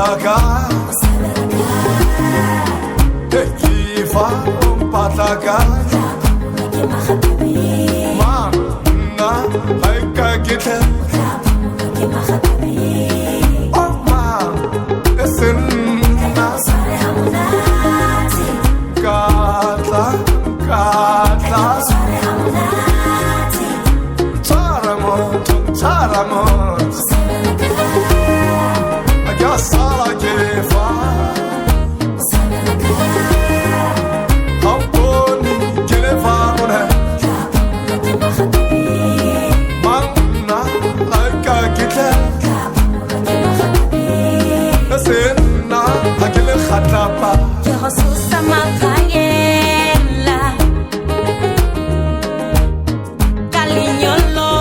patlaga Kifa patlaga Mana haika gita Oma esinna Katla Taramot Agasala kefa Hamponi kelefamuna Manna laika gita Nasenna akile khatapa Jesus amakayela Kalinyolo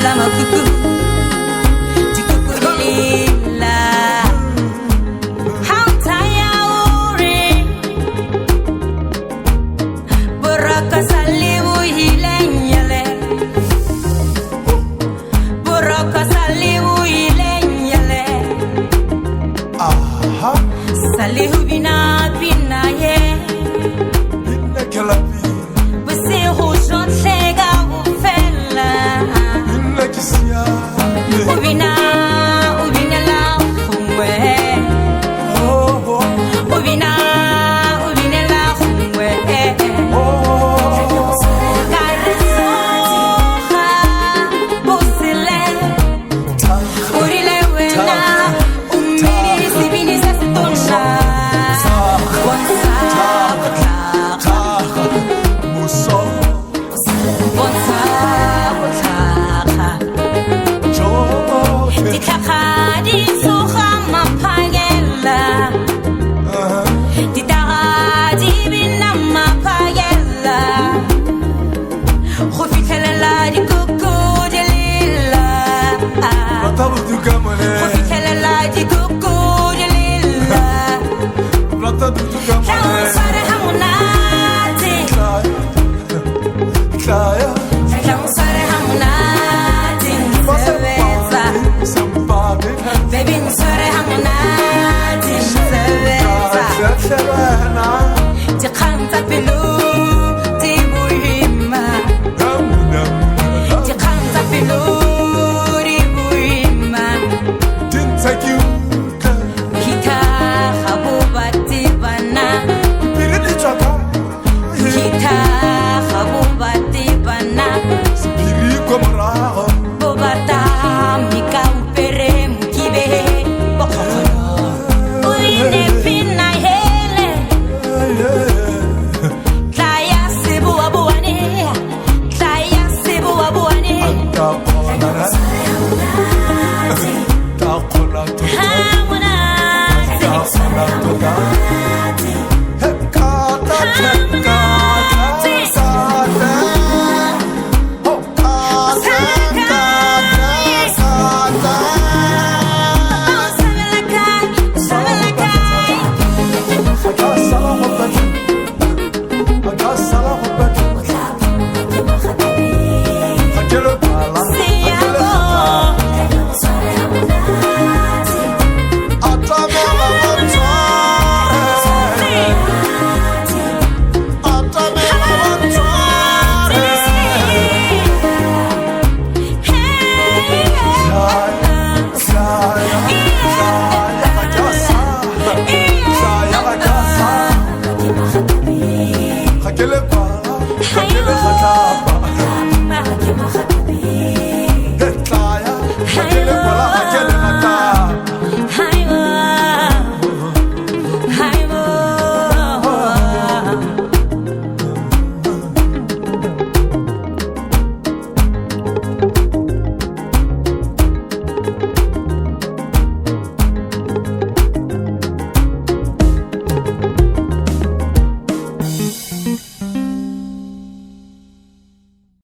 Lama kuku Tikukulila Hamtaya uri Buraka saliwu hilenyele Buraka saliwu hilenyele Aha Salihu bina bina ye Binne kelapi Bese hojon lega ufela Binne kisiya Ubina la humwe Ubina la humwe Karisoha Busile Urile wena Umiri sibini sasitona Bonsa Botlaka Muso Bonsa Botlaka Ditlhakga di tsoga maphakela Ditaga di bina maphakela Go fitlhelela dikoko di lela Ratabuduka mone Go fitlhelela dikoko di lela Ratabuduka Tla o mone tshware ha monate Klaya Tla o tshware ha monate Nsebetsa Sempati Baby ntshware ha monate Nsebetsa Sefena Dikgang tsa pelo di boima Dikgang tsa pelo di boima Tintakyuka Kita ga bo bati bana Pili di chaka Kita ga bo bati bana Pili komaraho Bo bata mika upere mukibe Bokokolo Uine pina hele Tlaya sebu abuane Tlaya sebu abuane Takonara Takona tuta Hamunati Takona tuta Hekata tekata sata Hokata tekata sata Agasala hopati Agasala hopati